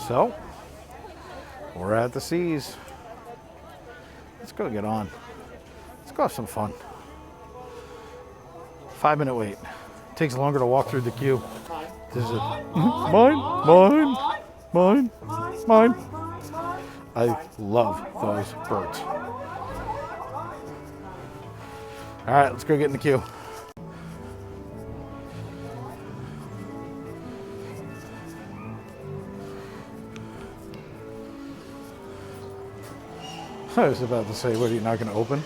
So, we're at the seas. Let's go get on. Let's go have some fun. 5-minute wait. Takes longer to walk through the queue. This is mine. I love those birds. All right, let's go get in the queue. I was about to say, what, are you not going to open?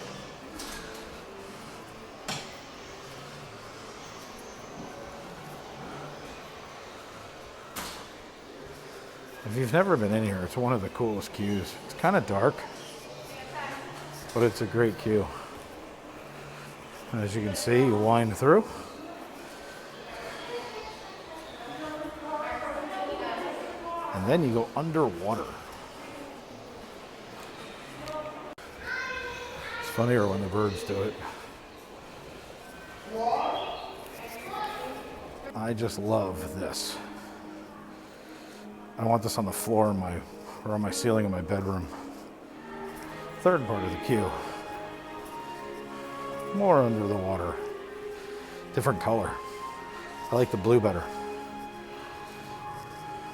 If you've never been in here, it's one of the coolest queues. It's kind of dark, but it's a great queue. As you can see, you wind through. And then you go underwater. It's funnier when the birds do it. I just love this. I want this on the floor in my, or on my ceiling in my bedroom. Third part of the queue. More under the water. Different color. I like the blue better.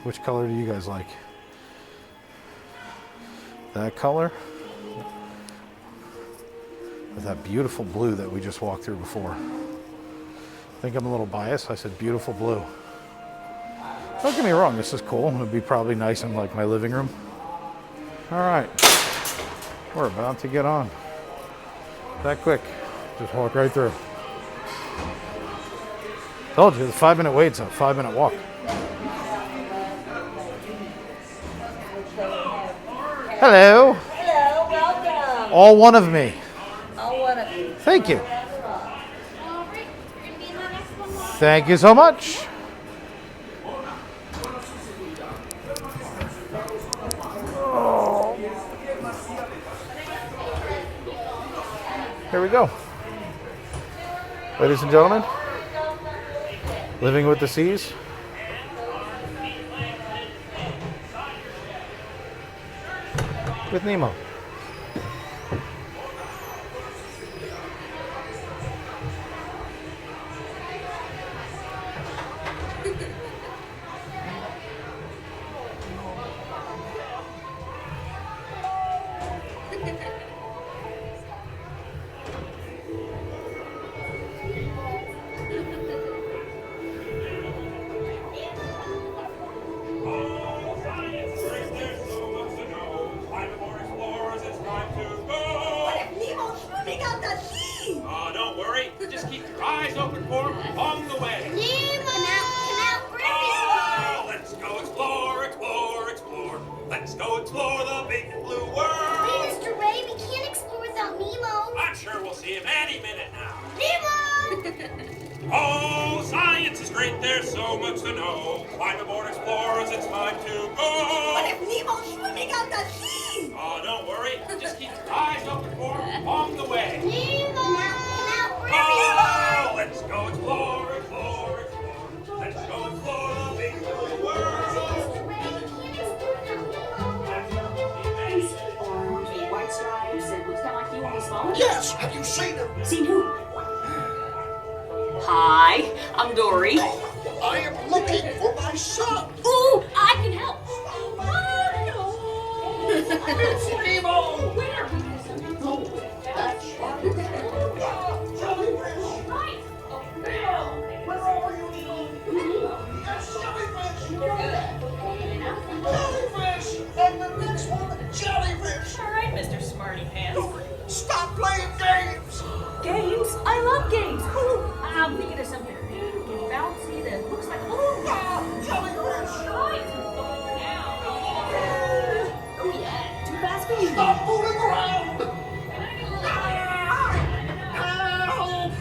Which color do you guys like? That color? With that beautiful blue that we just walked through before. I think I'm a little biased. I said beautiful blue. Don't get me wrong, this is cool. It would be probably nice in like my living room. All right, we're about to get on. That quick, just walk right through. Told you, the 5-minute wait's a 5-minute walk. Hello. Hello, welcome. All one of me. All one of you. Thank you. Thank you so much. Here we go. Ladies and gentlemen, living with the seas. With Nemo. Just keep your eyes open for him along the way. Let's go explore, explore, explore. Let's go explore the big blue world. Mr. Ray, we can't explore without Nemo. I'm sure we'll see him any minute now. Nemo! Oh, science is great, there's so much to know. Climb aboard, explorers, it's time to go. What if Nemo's swimming out the sea? Oh, don't worry, just keep your eyes open for him along the way. Oh, let's go explore, explore, explore. Let's go explore the big blue world. White stripes and looks kind of like you on this phone? Yes, have you seen him? Seen who? Hi, I'm Dory. I am looking for my son. Ooh, I can help. It's Nemo. Where? Oh, that's jellyfish. Right. Where are you, Nemo? Yes, jellyfish. Jellyfish. And the next one, jellyfish. All right, Mr. Smarty Pants. Stop playing games. Games? I love games. Ooh, I'm thinking of something big and bouncy that looks like Jellyfish. Right. Oh yeah, too fast for you. Stop moving around. Help.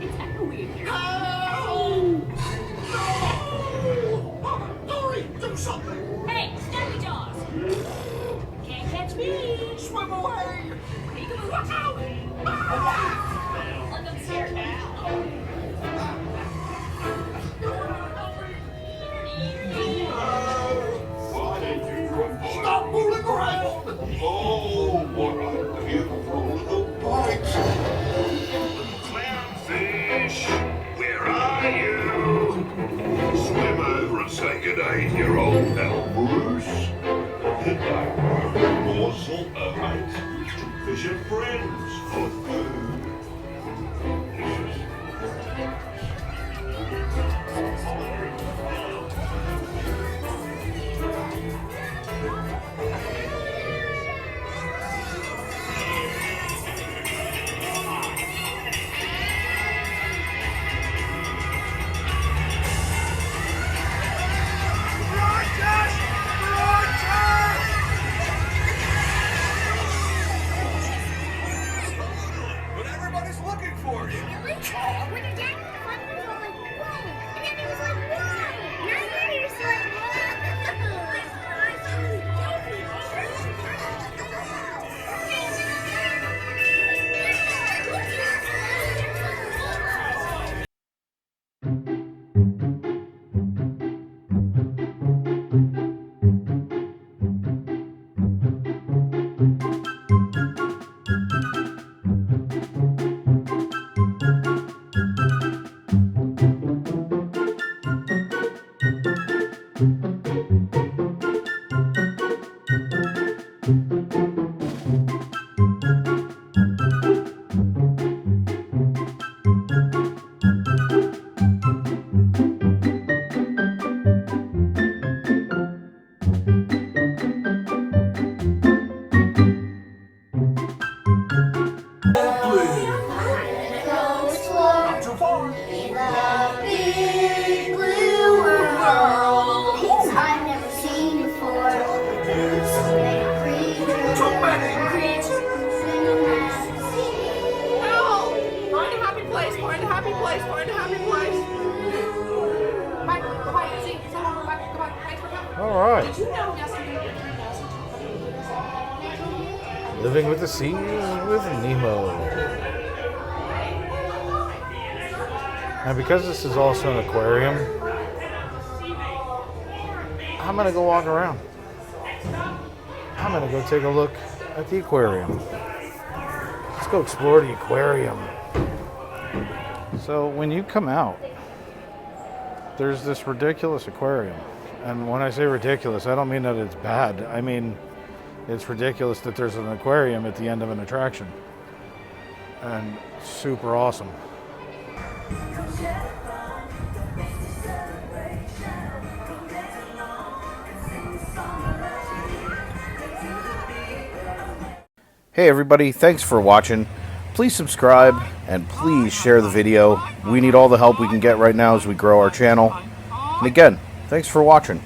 It's echoey here. Help. No. Dory, do something. Hey, snappy jaws. Can't catch me. Swim away. Peekaboo, watch out. Look, I'm scared now. Hey, you! Swim over and say good day to your old pal Bruce. Morsel of mate. Fish and friends for food. But everybody's looking for you. Really? When your dad was like, whoa. And then he was like, whoa. Now you're just like, All right. Living with the Seas with Nemo. And because this is also an aquarium, I'm going to go walk around. I'm going to go take a look at the aquarium. Let's go explore the aquarium. So when you come out, there's this ridiculous aquarium. And when I say ridiculous, I don't mean that it's bad. I mean, it's ridiculous that there's an aquarium at the end of an attraction. And super awesome. Hey everybody, thanks for watching. Please subscribe and please share the video. We need all the help we can get right now as we grow our channel. And again, thanks for watching.